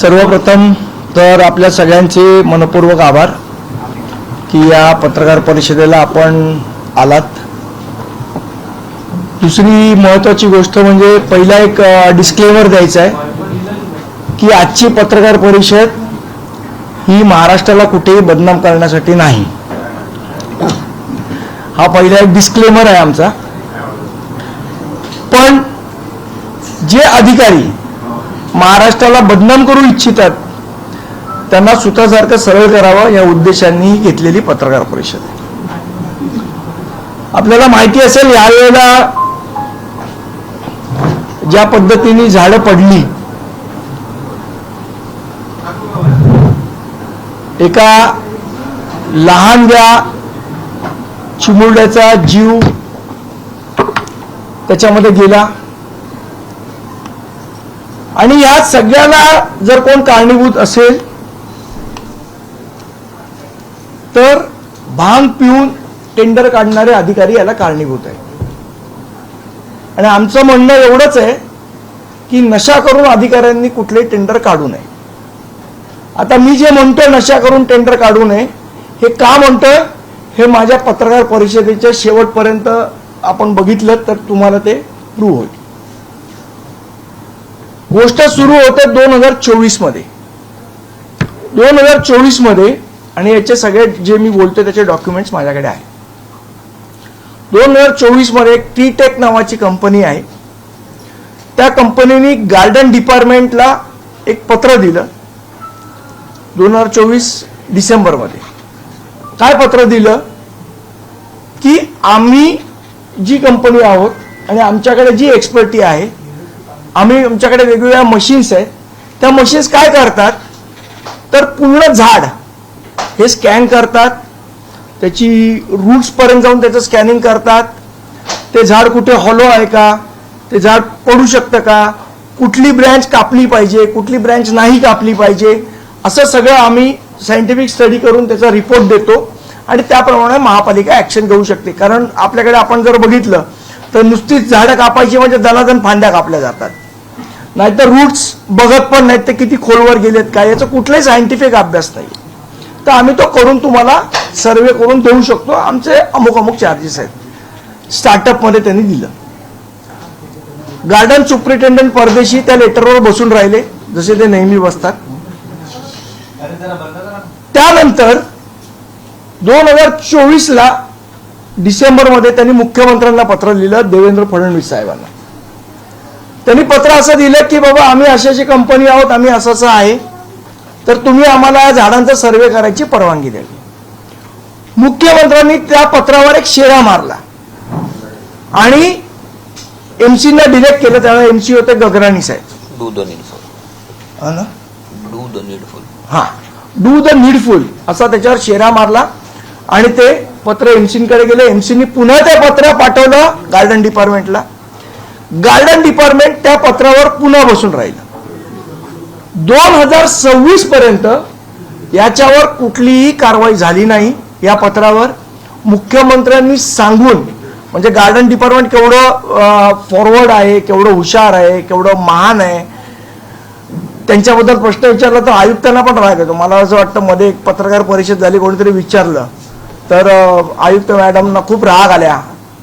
सर्वप्रथम तर आपल्या सगळ्यांचे मनपूर्वक आभार की या पत्रकार परिषदेला आपण आलात. दुसरी महत्त्वाची गोष्ट म्हणजे पहिला एक डिस्क्लेमर द्यायचा आहे की आजची पत्रकार परिषद ही महाराष्ट्राला कुठेही बदनाम करण्यासाठी नाही. हा पहिला एक डिस्क्लेमर आहे आमचा. पण जे अधिकारी महाराष्ट्राला बदनाम करू इच्छितात त्यांना सुतासारखं सरळ करावं या उद्देशाने घेतलेली पत्रकार परिषद. आपल्याला माहिती असेल यावेळेला ज्या पद्धतीने झाडं पडली, एका लहानग्या चिमुरड्याचा जीव त्याच्यामध्ये गेला आणि या सगळ्याला जर कोण कारणीभूत असेल तर भांग पिऊन टेंडर काढणारे अधिकारी याला कारणीभूत आहे. आणि आमचं म्हणणं एवढंच आहे की नशा करून अधिकाऱ्यांनी कुठले टेंडर काढू नये. आता मी जे म्हणतोय नशा करून टेंडर काढू नये हे का म्हणतोय हे माझ्या पत्रकार परिषदेच्या शेवटपर्यंत आपण बघितलं तर तुम्हाला ते प्रूव्ह होईल. गोष्ट सुरू होते 2024 मध्ये. 2024 मध्ये आणि याचे सगळे जे मी बोलतोय त्याचे डॉक्युमेंट्स माझ्याकडे आहेत. 2024 मध्ये एक टी-टेक नावाची कंपनी आहे. त्या कंपनीने गार्डन डिपार्टमेंटला एक पत्र दिलं 2024 डिसेंबरमध्ये. काय पत्र दिलं की आम्ही जी कंपनी आहोत आणि आमच्याकडे जी एक्सपर्टी आहे, आमच्याकडे वेगवेगळ्या मशीन्स आहेत. त्या मशीन्स काय करतात तर पूर्ण झाड हे स्कॅन करतात, त्याची रूट्स पर्यंत जाऊन त्याचं स्कॅनिंग करतात. ते झाड कुठे हॉलो आहे का, ते झाड पडू शकतं का, कुठली ब्रँच कापली पाहिजे, कुठली ब्रँच नाही कापली पाहिजे, असं सगळं आम्ही सायंटिफिक स्टडी करून त्याचा रिपोर्ट देतो आणि त्याप्रमाणे महापालिका ऍक्शन घेऊ शकते. कारण आपल्याकडे आपण जर बघितलं तर नुसतीच झाडं कापायची म्हणजे दनादन फांद्या कापल्या जातात, नाहीतर रूट्स बघत पण नाहीत ते किती खोलवर गेलेत काय, याचा कुठलाही सायंटिफिक अभ्यास नाही. तर आम्ही तो करून तुम्हाला सर्वे करून देऊ शकतो. आमचे अमुक अमुक चार्जेस आहेत. स्टार्टअपमध्ये त्यांनी दिलं. गार्डन सुप्रिटेंडंट परदेशी त्या लेटरवर बसून राहिले जसे ते नेहमी बसतात. त्यानंतर 2024 डिसेंबरमध्ये त्यांनी मुख्यमंत्र्यांना पत्र लिहिलं, देवेंद्र फडणवीस साहेबांना. त्यांनी पत्र असं दिलं की बाबा आम्ही अशी कंपनी आहोत, आम्ही असं आहे, तर तुम्ही आम्हाला या झाडांचा सर्वे करायची परवानगी द्यावी. मुख्यमंत्र्यांनी त्या पत्रावर एक शेरा मारला आणि एमसीना डिरेक्ट केलं. त्यावेळेला एमसी होते गगराणी साहेब. डू द नीडफुल असा त्याच्यावर शेरा मारला आणि ते पत्र एमसीकडे गेले. एमसीनी पुन्हा ते पत्र पाठवलं गार्डन डिपार्टमेंटला. गार्डन डिपार्टमेंट त्या पत्रावर पुन्हा बसून राहिलं. 2026 पर्यंत याच्यावर कुठलीही कारवाई झाली नाही. या पत्रावर मुख्यमंत्र्यांनी सांगून, म्हणजे गार्डन डिपार्टमेंट केवढं फॉरवर्ड आहे, केवढं हुशार आहे, केवढं महान आहे, त्यांच्याबद्दल प्रश्न विचारला तर आयुक्तांना पण राग येतो. मला असं वाटतं मध्ये एक पत्रकार परिषद झाली, कोणीतरी विचारलं तर आयुक्त मॅडमना खूप राग आल्या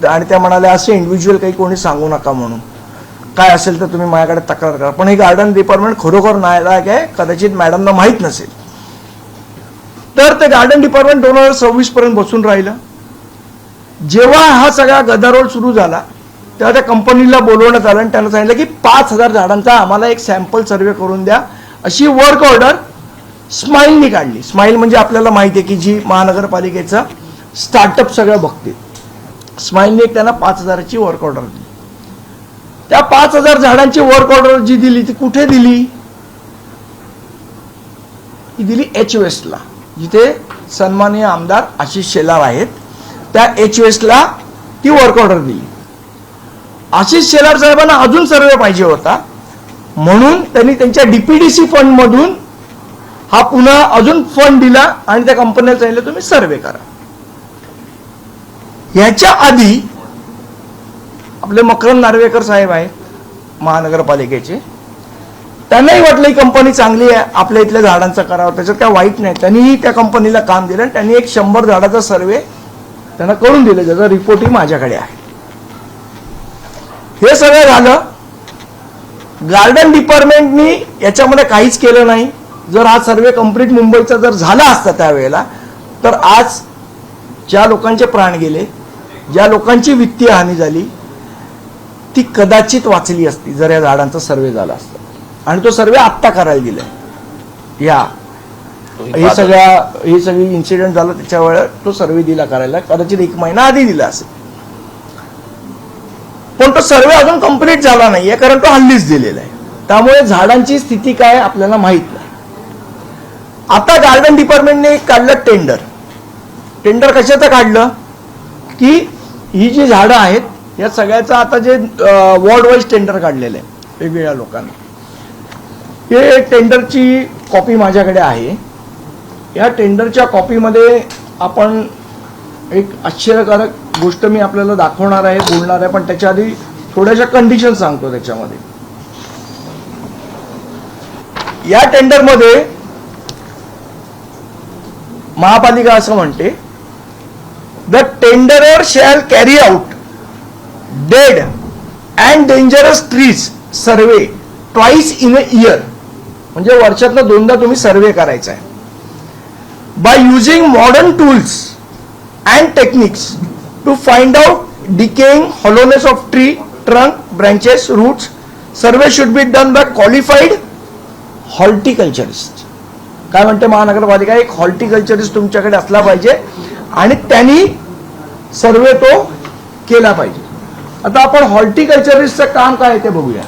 आणि त्या म्हणाल्या असे इंडिव्हिज्युअल काही कोणी सांगू नका म्हणून, काय असेल तर तुम्ही माझ्याकडे तक्रार करा. पण हे गार्डन डिपार्टमेंट खरोखर नालायक आहे, कदाचित मॅडमना माहीत नसेल. तर ते गार्डन डिपार्टमेंट 2026 पर्यंत बसून राहिलं. जेव्हा हा सगळा गदारोळ सुरू झाला तेव्हा त्या कंपनीला बोलवण्यात आलं आणि त्यांना सांगितलं की 5,000 झाडांचा आम्हाला एक सॅम्पल सर्वे करून द्या, अशी वर्क ऑर्डर स्माईलनी काढली. स्माईल म्हणजे आपल्याला माहिती आहे की जी महानगरपालिकेचा स्टार्टअप सगळं बघते. स्माईलने एक त्यांना 5,000ची वर्क ऑर्डर दिली. त्या 5,000 झाडांची वर्क ऑर्डर जी दिली ती कुठे दिली? ही दिली एच वेस्टला, जिथे सन्माननीय आमदार आशिष शेलार आहेत. त्या एच वेस्टला ती वर्क ऑर्डर दिली. आशिष शेलार साहेबांना अजून सर्वे पाहिजे होता म्हणून त्यांनी त्यांच्या डीपीडीसी फंड मधून हा पुन्हा अजून फंड दिला आणि त्या कंपनीला सांगितलं तुम्ही सर्वे करा. ह्याच्या आधी आपले मकरंद नार्वेकर साहेब आहेत महानगरपालिकेचे, त्यांनाही वाटलं ही कंपनी चांगली आहे, आपल्या इथल्या झाडांचं करावं, त्याच्यात काय वाईट नाही. त्यांनीही त्या कंपनीला काम दिलं आणि त्यांनी एक 100 झाडाचा सर्वे त्यांना करून दिलं, ज्याचा रिपोर्टही माझ्याकडे आहे. हे सगळं झालं. गार्डन डिपार्टमेंटनी याच्यामध्ये काहीच केलं नाही. जर हा सर्वे कंप्लीट मुंबईचा जर झाला असता त्यावेळेला, तर आज ज्या लोकांचे प्राण गेले, ज्या लोकांची वित्तीय हानी झाली, ती कदाचित वाचली असती जर या झाडांचा सर्वे झाला असता. आणि तो सर्वे आत्ता करायला दिलाय. हे सगळी इन्सिडेंट झालं त्याच्या वेळेला तो सर्वे दिला करायला, कदाचित 1 महिना आधी दिला असेल. पण तो सर्वे अजून कंप्लीट झाला नाहीये, कारण तो हल्लीच दिलेला आहे. त्यामुळे झाडांची स्थिती काय आपल्याला माहित नाही. आता गार्डन डिपार्टमेंटने काढलं टेंडर कशाचं काढलं की ही जी झाडं आहेत या सगळ्याचं आता जे वॉर्ड वाईज टेंडर काढलेलं आहे वेगवेगळ्या लोकांना. हे टेंडरची कॉपी माझ्याकडे आहे. या टेंडरच्या कॉपीमध्ये आपण एक आश्चर्यकारक गोष्ट मी आपल्याला दाखवणार आहे, बोलणार आहे, पण त्याच्या आधी थोड्याशा कंडिशन सांगतो. त्याच्यामध्ये या टेंडरमध्ये महापालिका असं म्हणते, the tenderer shall carry out dead and dangerous trees survey twice in a year. म्हणजे वर्षातनं 2दा तुम्ही सर्वे करायचा आहे. By using modern tools and techniques to find out decaying hollowness of tree trunk branches roots. Survey should be done by qualified horticulturist. काय म्हणते महानगरपालिका, एक हॉर्टिकल्चरिस्ट तुमच्याकडे असला पाहिजे आणि त्यांनी सर्वे तो केला पाहिजे. आता आपण हॉर्टिकल्चरिस्टचं काम काय आहे ते बघूया.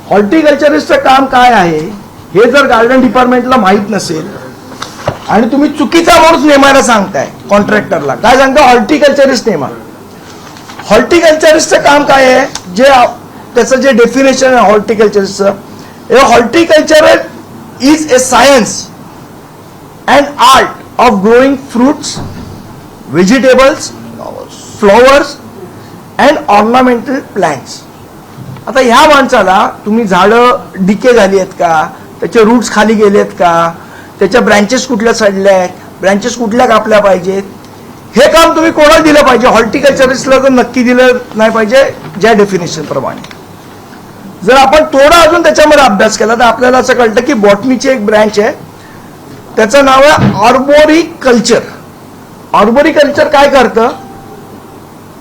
हॉर्टिकल्चरिस्टचं काम काय आहे हे जर गार्डन डिपार्टमेंटला माहित नसेल आणि तुम्ही चुकीचा माणूस नेमायला सांगताय कॉन्ट्रॅक्टरला, काय सांगता, हॉर्टिकल्चरिस्ट नेमा. हॉर्टिकल्चरिस्टचं काम काय आहे, जे त्याचं जे डेफिनेशन आहे हॉर्टिकल्चरचं, हे horticulture is a science and art of growing fruits, vegetables, flowers and ornamental plants. आता ह्या माणसाला तुम्ही झाडं डिके झाली आहेत का, त्याचे रूट्स खाली गेले आहेत का, त्याच्या ब्रँचेस कुठल्या सडल्या आहेत, ब्रँचेस कुठल्या कापल्या पाहिजेत, हे काम तुम्ही कोणाला दिलं पाहिजे, हॉर्टिकल्चरिस्टला तर नक्की दिलं नाही पाहिजे ज्या डेफिनेशन प्रमाणे. जर आपण थोडा अजून त्याच्यामध्ये अभ्यास केला तर आपल्याला असं कळतं की बॉटनीची एक ब्रँच आहे, त्याचं नाव आहे आर्बोरिकल्चर. आर्बोरिकल्चर काय करतं,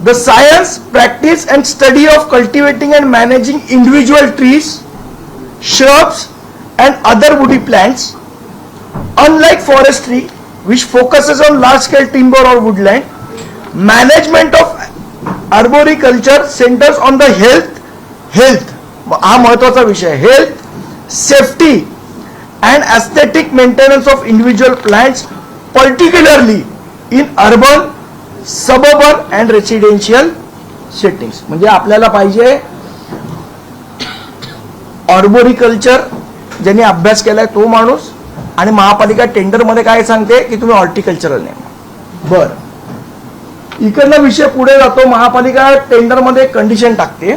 the science, practice and study of cultivating and managing individual trees, shrubs and other woody plants. Unlike forestry, which focuses on large-scale timber or woodland, management of arboriculture centers on the health. हा महत्वाचा विषय, health, safety and aesthetic maintenance of individual plants, particularly in urban, suburban and residential settings. म्हणजे आपल्याला पाहिजे ऑर्बोरिकल्चर ज्यांनी अभ्यास केलाय तो माणूस, आणि महापालिका टेंडर मध्ये काय सांगते की तुम्ही हॉर्टिकल्चरल नेमा. बर, इकडनं विषय पुढे जातो. महापालिका टेंडर मध्ये कंडिशन टाकते,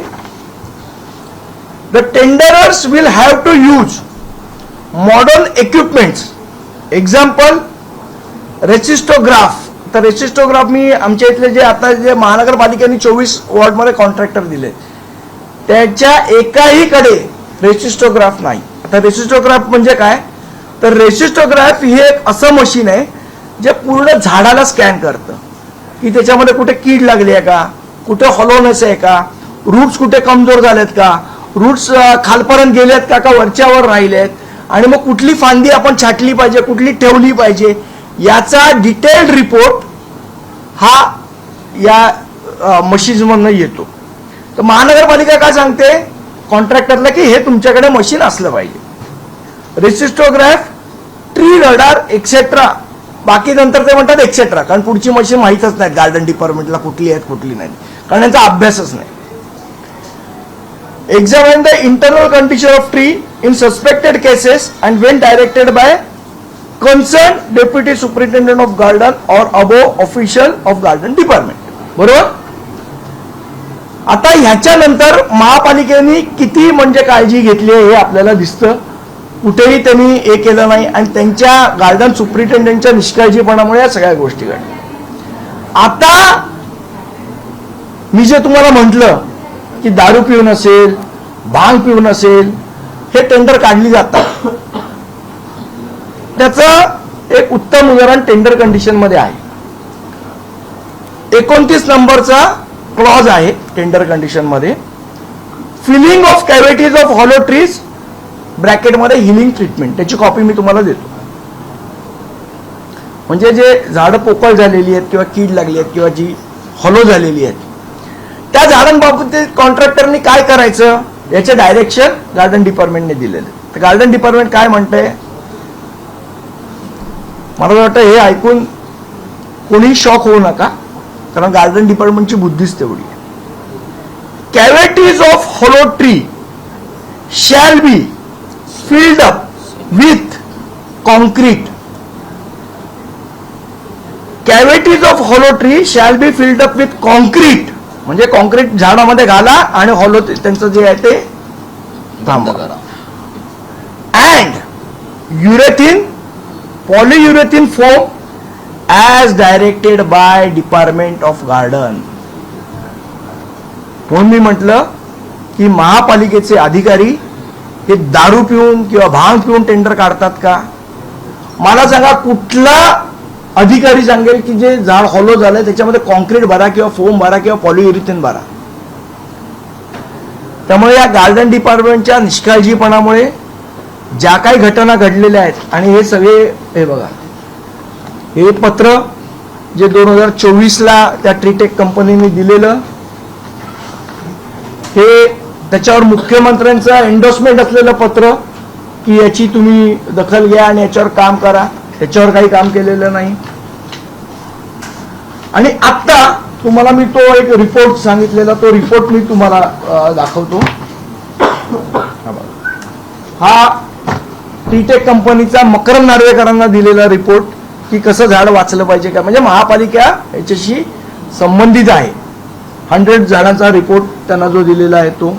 the tenderers will have to use modern equipments, example resistograph. तर रेसिस्टोग्राफ मी आमच्या इथले जे आता जे महानगरपालिकेने 24 वॉर्डमध्ये कॉन्ट्रॅक्टर दिले त्याच्या एकाहीकडे रेसिस्टोग्राफ नाही. आता रेसिस्टोग्राफ म्हणजे काय, तर रेसिस्टोग्राफ हे एक असं मशीन आहे जे पूर्ण झाडाला स्कॅन करतं की त्याच्यामध्ये कुठे कीड लागली आहे का, कुठे हॉलोनेस आहे का, रूट्स कुठे कमजोर झालेत का, रूट्स खालपर्यंत गेलेत का वरच्यावर राहिलेत, आणि मग कुठली फांदी आपण छाटली पाहिजे, कुठली ठेवली पाहिजे, याचा डिटेल्ड रिपोर्ट हा या मशीनमधून येतो. तर महानगरपालिका काय सांगते कॉन्ट्रॅक्टरला की हे तुमच्याकडे मशीन असलं पाहिजे. रेसिस्टोग्राफ, ट्री रडार एक्सेट्रा, बाकी नंतर ते म्हणतात एक्सेट्रा, कारण पुढची मशीन माहीतच नाही गार्डन डिपार्टमेंटला कुठली आहेत कुठली नाही, कारण यांचा अभ्यासच नाही. Examine the internal condition of tree in suspected cases and when directed by concerned deputy superintendent of garden or above official of garden department. बरोबर. आता ह्याच्यानंतर महापालिकेने किती म्हणजे काळजी घेतली आहे हे आपल्याला दिसतं. कुठेही त्यांनी हे केलं नाही आणि त्यांच्या गार्डन सुपरिटेंडंटच्या निष्काळजीपणामुळे या सगळ्या गोष्टी घडल्या. आता मी जे तुम्हाला म्हटलं की दारू पिऊन असेल, भांग पिऊन असेल, हे टेंडर काढली जातात. त्याचं एक उत्तम उदाहरण टेंडर कंडिशन मध्ये आहे. 29 नंबरचा क्लॉज आहे टेंडर कंडिशन मध्ये. Filling of cavities of hollow trees ब्रॅकेटमध्ये हिलिंग ट्रीटमेंट, त्याची कॉपी मी तुम्हाला देतो. म्हणजे जे झाडं पोकळ झालेली आहेत किंवा कीड लागली आहेत किंवा जी हॉलो झालेली आहेत त्या झाडांबाबत कॉन्ट्रॅक्टरनी काय करायचं याचे डायरेक्शन गार्डन डिपार्टमेंटने दिलेले. तर गार्डन डिपार्टमेंट काय म्हणते, मला वाटतं हे ऐकून कोणी शॉक होऊ नका, कारण गार्डन डिपार्टमेंटची बुद्धीच तेवढी आहे. Cavities of hollow tree shall be filled up with concrete. Cavities of hollow tree shall be filled up with concrete. म्हणजे कॉन्क्रीट झाडामध्ये घाला आणि हॉलो त्यांचं जे आहे ते थांबवा. And urethane polyurethane foam as directed by department of garden. म्हणून मी म्हटलं की महापालिकेचे अधिकारी हे दारू पिऊन किंवा भांग पिऊन टेंडर काढतात का? मला सांगा, कुठला अधिकारी सांगेल की जे झाड हॉलो झालंय त्याच्यामध्ये कॉन्क्रीट भरा किंवा फोम भरा किंवा पॉलियुरिथिन भरा? त्यामुळे या गार्डन डिपार्टमेंटच्या निष्काळजीपणामुळे ज्या काही घटना घडलेल्या आहेत आणि हे सगळे हे बघा, हे पत्र जे 2024ला त्या ट्रीटेक कंपनीने दिलेलं, हे त्याच्यावर मुख्यमंत्र्यांचं एंडोर्समेंट असलेलं पत्र की याची तुम्ही दखल घ्या आणि याच्यावर काम करा, त्याच्यावर काही काम केलेलं नाही. आणि आता तुम्हाला मी तो एक रिपोर्ट सांगितलेला, तो रिपोर्ट मी तुम्हाला दाखवतो. हा ट्रीटेक कंपनीचा मकरंद नार्वेकरांना दिलेला रिपोर्ट की कसं झाड वाचलं पाहिजे का, म्हणजे महापालिका याच्याशी संबंधित आहे. 100 झाडांचा रिपोर्ट त्यांना जो दिलेला आहे तो.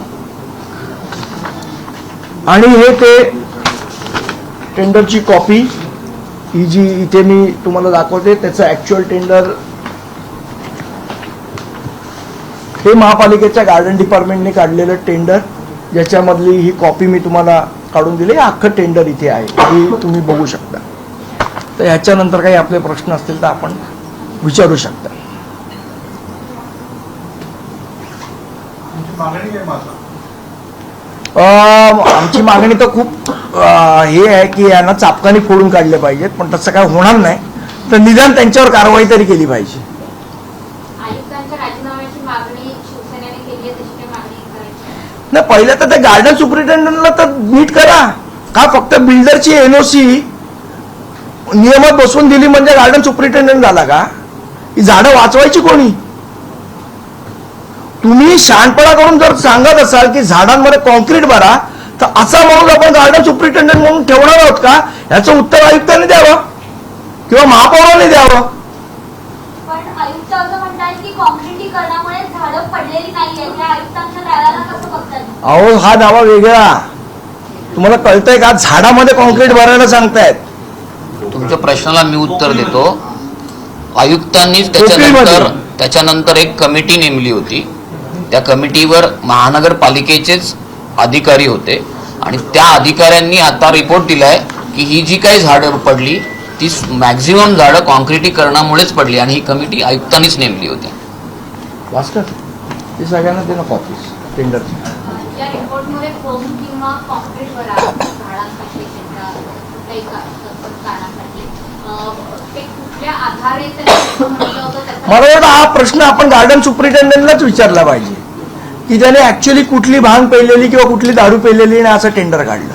आणि हे ते टेंडरची कॉपी ही जी इथे मी तुम्हाला दाखवते, त्याचं ऍक्च्युअल टेंडर हे महापालिकेच्या गार्डन डिपार्टमेंटने काढलेलं टेंडर, ज्याच्यामधली ही कॉपी मी तुम्हाला काढून दिली. अख्खं टेंडर इथे आहे, ही तुम्ही बघू शकता. तर ह्याच्यानंतर काही आपले प्रश्न असतील तर आपण विचारू शकता. आमची मागणी तर खूप हे आहे की यांना चापकानी फोडून काढले पाहिजेत, पण तसं काय होणार नाही. तर निदान त्यांच्यावर कारवाई तरी केली पाहिजे. नाही, पहिलं तर त्या गार्डन सुपरिटेंडंटला तर नीट करा. का फक्त बिल्डरची एनओसी नियमात बसवून दिली म्हणजे गार्डन सुपरिटेंडंट झाला का? ही झाडं वाचवायची कोणी? तुम्ही शहाणपणा करून जर सांगत असाल की झाडांमध्ये कॉन्क्रीट भरा, तर असा माणूस आपण गार्डन सुपरिटेंडंट म्हणून ठेवणार आहोत का? याचं उत्तर आयुक्तांनी द्यावं किंवा महापौरांनी द्यावं. पण आयुक्त असं म्हणतात की कॉन्क्रिटीकरणामुळे झाडं पडलेली नाहीये, त्या आयुक्तांच्या दाव्याला कसं बघतात? अहो, हा दावा वेगळा. तुम्हाला कळतंय का? झाडामध्ये कॉन्क्रीट भरायला सांगतायत. तुमच्या प्रश्नाला मी उत्तर देतो. आयुक्तांनीच त्याच्यानंतर एक कमिटी नेमली होती. त्या कमिटीवर महानगरपालिकेचेच अधिकारी होते आणि त्या अधिकाऱ्यांनी आता रिपोर्ट दिलाय की ही जी काही झाडं पडली ती मॅक्झिमम झाडं कॉन्क्रिटीकरणामुळेच पडली आणि ही कमिटी आयुक्तांनीच नेमली होती. वास्कर ते सगळ्यांना देणं कॉपीज टेंडरची. या रिपोर्टमध्ये फोम किंवा कॉन्क्रीट भरा झाडांसाठी कुठल्याही कारणासाठी ते कुठल्या आधारे म्हटलं होतं? मला वाटतं हा प्रश्न आपण गार्डन सुपरिटेंडंटलाच विचारला पाहिजे की त्याने ऍक्च्युअली कुठली भांग पेलेली किंवा कुठली दारू पेलेली आणि असं टेंडर काढलं.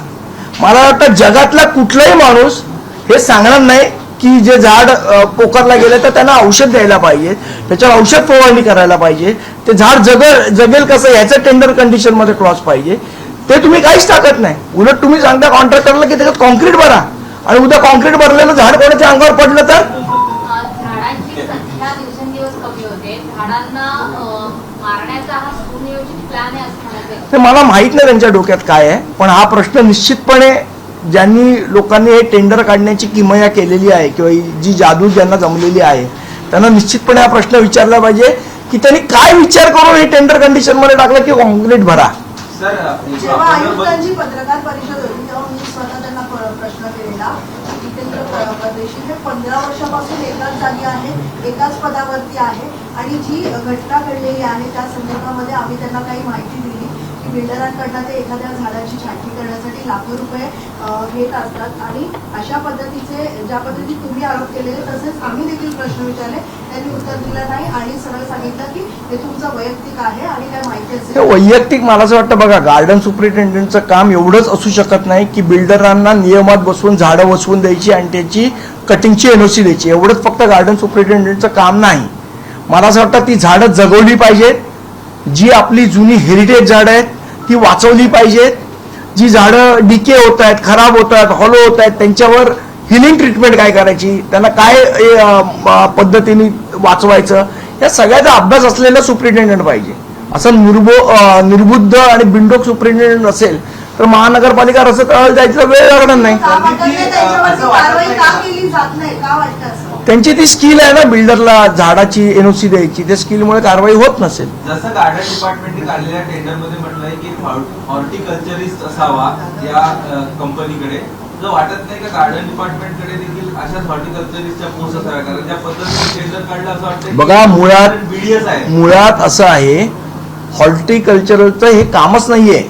मला वाटतं जगातला कुठलाही माणूस हे सांगणार नाही की जे झाड पोखरला गेले तर त्यांना औषध द्यायला पाहिजे, त्याच्यावर औषध फवारणी करायला पाहिजे, ते झाड जगेल कसं ह्याचं टेंडर कंडिशन मध्ये क्लॉज पाहिजे. ते तुम्ही काहीच टाकत नाही. उलट तुम्ही सांगता कॉन्ट्रॅक्टरला की त्याच्यात कॉन्क्रीट भरा. आणि उद्या कॉन्क्रीट भरलेलं झाड कोणाच्या अंगावर पडलं तर झाडांची संख्या दिवसेंदिवस कमी होते, झाडांना मारण्याचा हा सुनियोजित प्लॅन आहे असं म्हणायचं. ते मला माहित नाही त्यांच्या डोक्यात काय आहे, पण हा प्रश्न निश्चितपणे ज्यांनी लोकांनी हे टेंडर काढण्याची किमया केलेली आहे किंवा जी जादू ज्यांना जमलेली आहे त्यांना निश्चितपणे हा प्रश्न विचारला पाहिजे की त्यांनी काय विचार करून हे टेंडर कंडिशन मध्ये टाकलं की कॉन्क्रीट भरा. जेव्हा आयुक्तांची पत्रकार परिषद होती तेव्हा मी स्वतः त्यांना प्रश्न केलेला की जितेंद्र परदेशी हे 15 वर्षापासून एकाच जागी आहे, एकाच पदावरती आहे आणि जी घटना घडलेली आहे त्या संदर्भामध्ये आम्ही त्यांना काही माहिती दिली की बिल्डरांकडनं ते एखाद्या झाडाची छाटणी करण्यासाठी लाखो रुपये घेत असतात आणि अशा पद्धतीचे ज्या पद्धतीने तुम्ही आरोप केलेले तसेच आम्ही देखील प्रश्न विचारले, त्यांनी उत्तर दिलं नाही आणि सरळ सांगितलं की हे तुमचं वैयक्तिक आहे आणि काय माहिती हे असेल. वैयक्तिक मला असं वाटतं बघा, गार्डन सुपरिटेंडंटचं काम एवढंच असू शकत नाही की बिल्डरांना नियमात बसवून झाडं वसवून द्यायची आणि त्याची कटिंगची एनओसी द्यायची, एवढंच फक्त गार्डन सुपरिटेंडंटचं काम नाही. मला असं वाटतं ती झाडं जगवली पाहिजेत, जी आपली जुनी हेरिटेज झाडं आहेत ती वाचवली पाहिजेत, जी झाडं डिके होत आहेत, खराब होत आहेत, हॉलो होत आहेत त्यांच्यावर हिलिंग ट्रीटमेंट काय करायची, त्यांना काय पद्धतीने वाचवायचं, या सगळ्याचा अभ्यास असलेला सुपरिटेंडंट पाहिजे. असं निर्बुद्ध आणि बिंडोक सुपरिटेंडंट असेल तर महानगरपालिका रस्ते तळाला जायचा वेळ लागणार नाही. का वाटत नाही त्यांच्यावरती कारवाई का केली जात नाही, का वाटतं असं? त्यांची ती स्किल आहे ना बिल्डरला झाडाची एनओसी द्यायची, त्या स्किलमुळे कारवाई होत नसेल. जसं गार्डन डिपार्टमेंटने काढलेल्या टेंडर मध्ये म्हटलंय की हॉर्टिकल्चरिस्ट असावा या कंपनीकडे, जो वाटत नाही का गार्डन डिपार्टमेंटकडे देखील अशाच हॉर्टिकल्चरिस्टच्या पोस्ट असाव्या, कारण ज्या पद्धतीने टेंडर काढलं असं वाटतं बघा बीडीएस आहे. मुळात असं आहे, हॉर्टिकल्चरचं हे कामच नाहीये.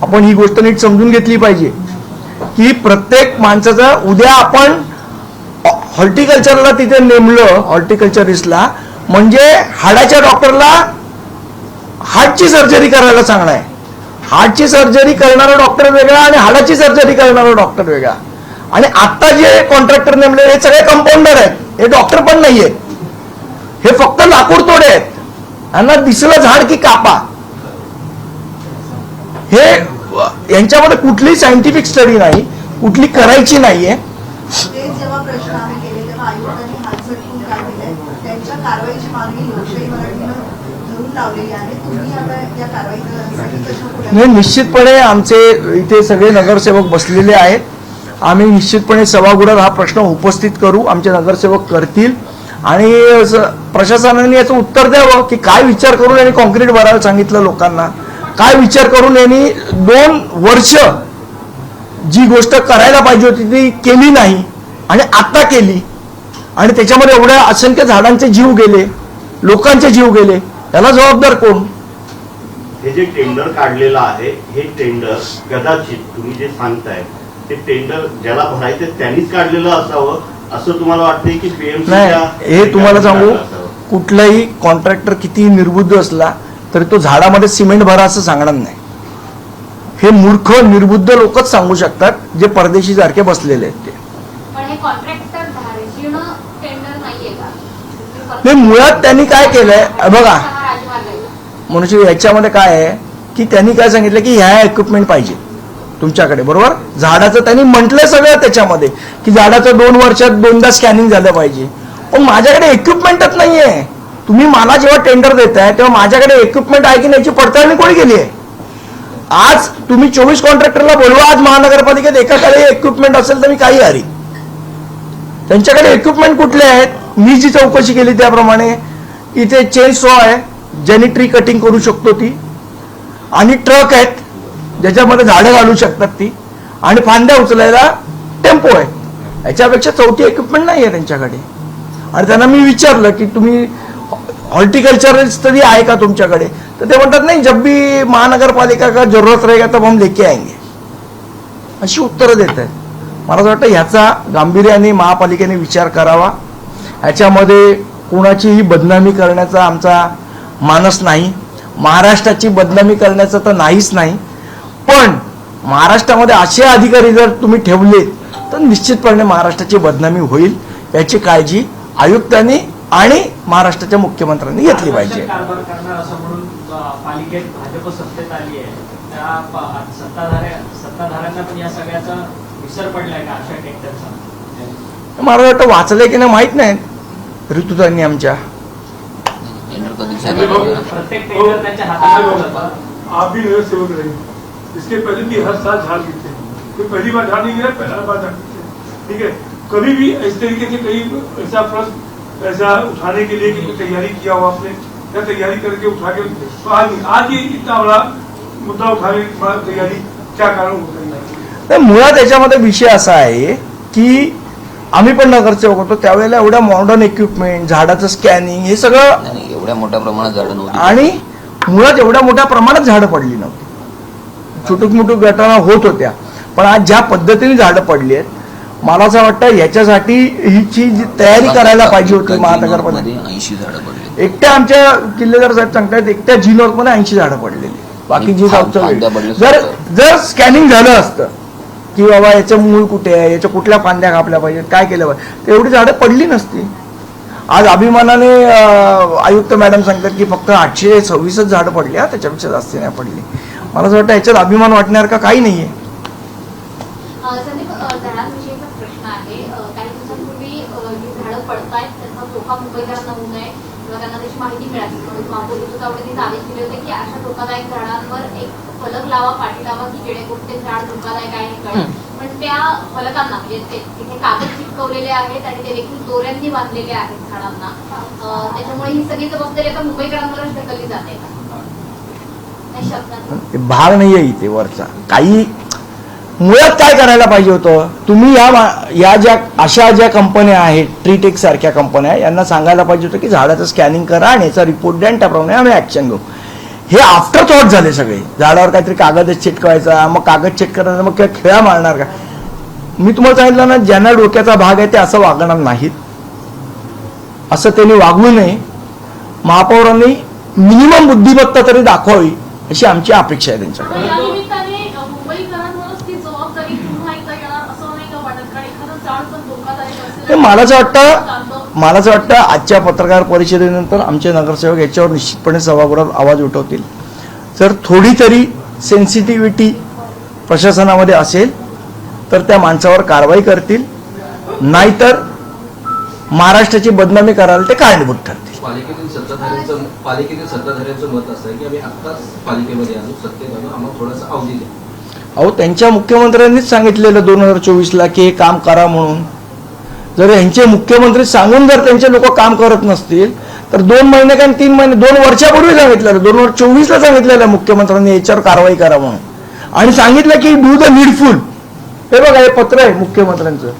आपण ही गोष्ट नीट समजून घेतली पाहिजे की प्रत्येक माणसाचा उद्या आपण हॉर्टिकल्चरला तिथे नेमलं हॉर्टिकल्चरिस्टला म्हणजे हाडाच्या डॉक्टरला हार्टची सर्जरी करायला सांगणार आहे. हार्टची सर्जरी करणारा डॉक्टर वेगळा आणि हाडाची सर्जरी करणारा डॉक्टर वेगळा. आणि आता जे कॉन्ट्रॅक्टर नेमले हे सगळे कंपाऊंडर आहेत, हे डॉक्टर पण नाही आहेत, हे फक्त लाकूड तोडे आहेत. यांना दिसलं झाड की कापा, हे यांच्यामध्ये कुठलीही सायंटिफिक स्टडी नाही, कुठली करायची नाहीये. ते जेव्हा प्रश्न आम्ही केले तेव्हा आयुक्तांनी हात झटकून काय दिले, त्यांच्या कारवाईची मागणी लोकशाही मराठीनं धरून लावलेली आहे. तुम्ही आता या कारवाईसाठी कशा पुढे? नाही, निश्चितपणे आमचे इथे सगळे नगरसेवक बसलेले आहेत. आम्ही निश्चितपणे सभागृहात हा प्रश्न उपस्थित करू, आमचे नगरसेवक करतील आणि प्रशासनाने याचं उत्तर द्यावं की काय विचार करून यांनी कॉन्क्रीट भरायला सांगितलं लोकांना, काय विचार करून यांनी 2 वर्ष जी गोष्ट करायला पाहिजे होती ती केली नाही आणि आता केली आणि त्याच्यामध्ये एवढ्या असंख्य झाडांचे जीव गेले, लोकांचे जीव गेले, याला जबाबदार कोण? हे जे टेंडर काढलेलं आहे हे टेंडर कदाचित तुम्ही जे सांगताय ते टेंडर ज्याला भरायचं त्यांनीच काढलेलं असावं असं तुम्हाला वाटतंय की पीएमसी? नाही, हे तुम्हाला सांगू, कुठलाही कॉन्ट्रॅक्टर किती निर्बुद्ध असला तरी तो झाडामध्ये सिमेंट भरा असं सांगणार नाही. हे मूर्ख निर्बुद्ध लोकच सांगू शकतात जे परदेशी सारखे बसलेले आहेत ते. पण हे कॉन्ट्रॅक्टर धार्जिण टेंडर नाहीये का? नाही, मुळात त्यांनी काय केलंय बघा, हा राजमार्ग आहे. मनुष्य याच्यामध्ये काय आहे की त्यांनी काय सांगितलं की ह्या इक्विपमेंट पाहिजे तुमच्याकडे, बरोबर. झाडाचं त्यांनी म्हटलंय सगळं त्याच्यामध्ये की झाडाचं 2 वर्षात 2दा स्कॅनिंग झालं पाहिजे, पण माझ्याकडे इक्विपमेंटच नाहीये. तुम्ही मला जेव्हा टेंडर देताय तेव्हा माझ्याकडे इक्विपमेंट आहे की नाही याची पडताळणी कोणी केली आहे? आज तुम्ही 24 कॉन्ट्रॅक्टरला बोलवा, आज महानगरपालिकेत एकाकडे इक्विपमेंट असेल तर मी काही हरी. त्यांच्याकडे इक्विपमेंट कुठले आहेत? मी जी चौकशी केली त्याप्रमाणे इथे चेन सॉ आहे, ज्याने ट्री कटिंग करू शकतो ती, आणि ट्रक आहेत ज्याच्यामध्ये झाडं घालू शकतात ती, आणि फांद्या उचलायला टेम्पो आहे. याच्यापेक्षा चौथी इक्विपमेंट नाही आहे त्यांच्याकडे. आणि त्यांना मी विचारलं की तुम्ही हॉर्टिकल्चरिस्ट तरी आहे का तुमच्याकडे, तर ते म्हणतात नाही, जब भी महानगरपालिका का जरूरत रहेगा तब हम लेके आएंगे, अशी उत्तरं देत आहेत. मला असं वाटतं ह्याचा गांभीर्याने महापालिकेने विचार करावा. ह्याच्यामध्ये कोणाचीही बदनामी करण्याचा आमचा मानस नाही, महाराष्ट्राची बदनामी करण्याचं तर नाहीच नाही, पण महाराष्ट्रामध्ये असे अधिकारी जर तुम्ही ठेवले तर निश्चितपणे महाराष्ट्राची बदनामी होईल. याची काळजी आयुक्तांनी आणि महाराष्ट्राच्या मुख्यमंत्र्यांनी घेतली पाहिजे. कारभार करणार असं म्हणून पालिकेत भाजप सत्तेत आली आहे, त्या सत्ताधाऱ्यांना पण या सगळ्याचा विसर पडलाय का अशा टेंडरचा? मला वाटतं वाचलंय की नाही माहित नाही ऋतुतांनी आमच्या. टेंडर कधी झालं? प्रत्येक टेंडर त्यांच्या हातात जातं. आप भी नगर सेवक रहे, इसके पहले भी हर साल झाड़ गिरते हैं, कोई पहली बार झाड़ नहीं गिरा, पहला बार झाड़ गिरते हैं, ठीक है. कभी भी इस तरीके से कहीं ऐसा प्रश्न ऐसा उठाने के लिए कि तैयारी किया हो आपने या तैयारी करके उठा के तो आज ये इतना बड़ा मुद्दा उठाने की तैयारी क्या कारण होता है? तर मुळात याच्यामध्ये विषय असा आहे की आम्ही पण नगरसेवक होतो त्यावेळेला एवढ्या मॉडर्न इक्विपमेंट, झाडाचं स्कॅनिंग, हे सगळं, नाही, एवढ्या मोठ्या प्रमाणात झाडं नव्हती. आणि मुळात एवढ्या मोठ्या प्रमाणात झाडं पडली नव्हती. छोटूक मोठूक घटना होत होत्या, पण आज ज्या पद्धतीने झाडं पडली आहेत, मला असं वाटतं याच्यासाठी हिची जी तयारी करायला पाहिजे होती महानगरपालिकेने. 80 झाडं पडली. एकट्या आमच्या किल्लेदार साहेब सांगतायत एकट्या जी नॉर्थ मध्ये 80 झाडं पडलेली, बाकी जी फांद्या पडल्या जर सुद्धा. जर स्कॅनिंग झालं असतं की बाबा याचं मूळ कुठे आहे, याच्या कुठल्या फांद्या कापल्या पाहिजेत, काय केलं पाहिजे, तर एवढी झाडं पडली नसती. आज अभिमानाने आयुक्त मॅडम सांगतात की फक्त 826 झाडं पडली, त्याच्यापेक्षा जास्त नाही पडली. मला असं वाटतं याच्यात अभिमान वाटण्यासारखं काही नाहीये. संदीप, झाडांविषयीचा प्रश्न आहे. काही दिवसांपूर्वी जी झाडं पडतायत त्याचा धोका मुंबईकरांना होऊ नये किंवा त्यांना त्याची माहिती मिळाली म्हणून महापौर ऋतुतावडेंनी आदेश दिले होते की अशा धोकादायक झाडांवर एक फलक लावा, पाठी लावा की जेणेकरून ते झाड धोकादायक आहे हे कळेल. पण त्या फलकांना म्हणजे तिथे कागद चिटकवलेले आहेत आणि ते देखील दोऱ्यांनी बांधलेले आहेत झाडांना. त्याच्यामुळे ही सगळी जबाबदारी आता मुंबईकरांवरच ढकलली जाते का? नाही शब्दांत ते भाग नाहीये इथे वरचा काही. मुळात काय करायला पाहिजे होतं, तुम्ही या ज्या अशा ज्या कंपन्या आहेत, ट्रीटेक सारख्या कंपन्या, यांना सांगायला पाहिजे होतं की झाडाचं स्कॅनिंग करा आणि याचा रिपोर्ट द्या आणि त्याप्रमाणे आम्ही ऍक्शन घेऊ. हे आफ्टर थॉट झाले सगळे. झाडावर काहीतरी कागदच चिटकवायचा, मग कागद चेक करायचा, मग खेळा मारणार का? मी तुम्हाला सांगितलं ना, ज्यांना डोक्याचा भाग आहे ते असं वागणार नाहीत, असं त्यांनी वागू नये. महापौरांनी मिनिमम बुद्धिमत्ता तरी दाखवावी अशी आमची अपेक्षा आहे त्यांच्याकडे. या निमित्ताने मुंबईकरांवरच ती जबाबदारी पुन्हा एकदा येणार असं नाही का वाटत? कारण एखादं झाड पण धोकादायक असेल ते मला असं वाटतं आजच्या पत्रकार परिषदेनंतर आमचे नगरसेवक याच्यावर निश्चितपणे सभागृहात आवाज उठवतील. जर थोडी तरी सेन्सिटिव्हिटी प्रशासनामध्ये असेल तर त्या माणसावर कारवाई करतील, नाहीतर महाराष्ट्राची बदनामी करायला ते कारणीभूत ठरतील. पालिकेतील सत्ताधाऱ्यांचं मत असं आहे की आम्ही आत्ताच पालिकेमध्ये आलो, सत्तेत आलो, आम्हाला थोडासा अवधी द्या. अहो, त्यांच्या मुख्यमंत्र्यांनीच सांगितलेलं 2024ला की हे काम करा म्हणून. जर यांचे मुख्यमंत्री सांगून जर त्यांचे लोक काम करत नसतील तर 2 महिने काय 3 महिने 2 वर्षापूर्वी सांगितलेलं, 2024ला सांगितलेलं मुख्यमंत्र्यांनी याच्यावर कारवाई करा म्हणून, आणि सांगितलं की डू द नीडफुल. हे बघा, हे पत्र आहे मुख्यमंत्र्यांचं,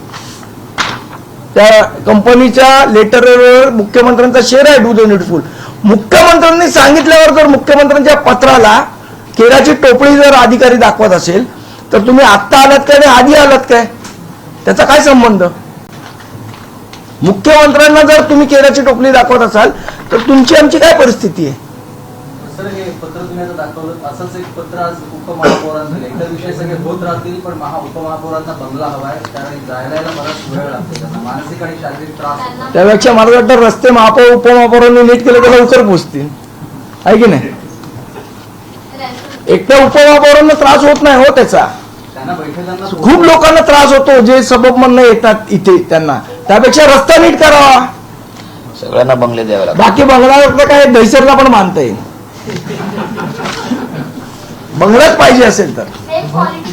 त्या कंपनीच्या लेटरवर मुख्यमंत्र्यांचा शेअर आहे, डू द नीडफुल. मुख्यमंत्र्यांनी सांगितल्यावर जर मुख्यमंत्र्यांच्या पत्राला केराची टोपली जर अधिकारी दाखवत असेल तर तुम्ही आत्ता आलात काय आणि आधी आलात काय, त्याचा काय संबंध? मुख्यमंत्र्यांना जर तुम्ही केराची टोपली दाखवत असाल तर तुमची आमची काय परिस्थिती आहे? सर, हे पत्र तुम्ही आता दाखवलं, असंच एक पत्र आज उपमहापौरांचं. इतर विषय सगळे होत राहतील, पण उपमहापौरांचा बंगला हवाय, कारण जायला बराच वेळ लागतो त्यांना, मानसिक आणि शारीरिक त्रास होतो. त्यापेक्षा मला वाटतं रस्ते महापौर उपमहापौरांनी नीट केले तर लवकर पोहोचतील, आहे की नाही? एकट्या उपमहापौरांना त्रास होत नाही हो त्याचा, त्यांना बैठकांना खूप लोकांना त्रास होतो जे सबबमधनं येतात इथे त्यांना. त्यापेक्षा रस्ता नीट करावा, सगळ्यांना बंगले द्यावे लागतात. बाकी बंगला काय दहिसरला पण बांधता येईल, बंगलाच पाहिजे असेल तर. Same quality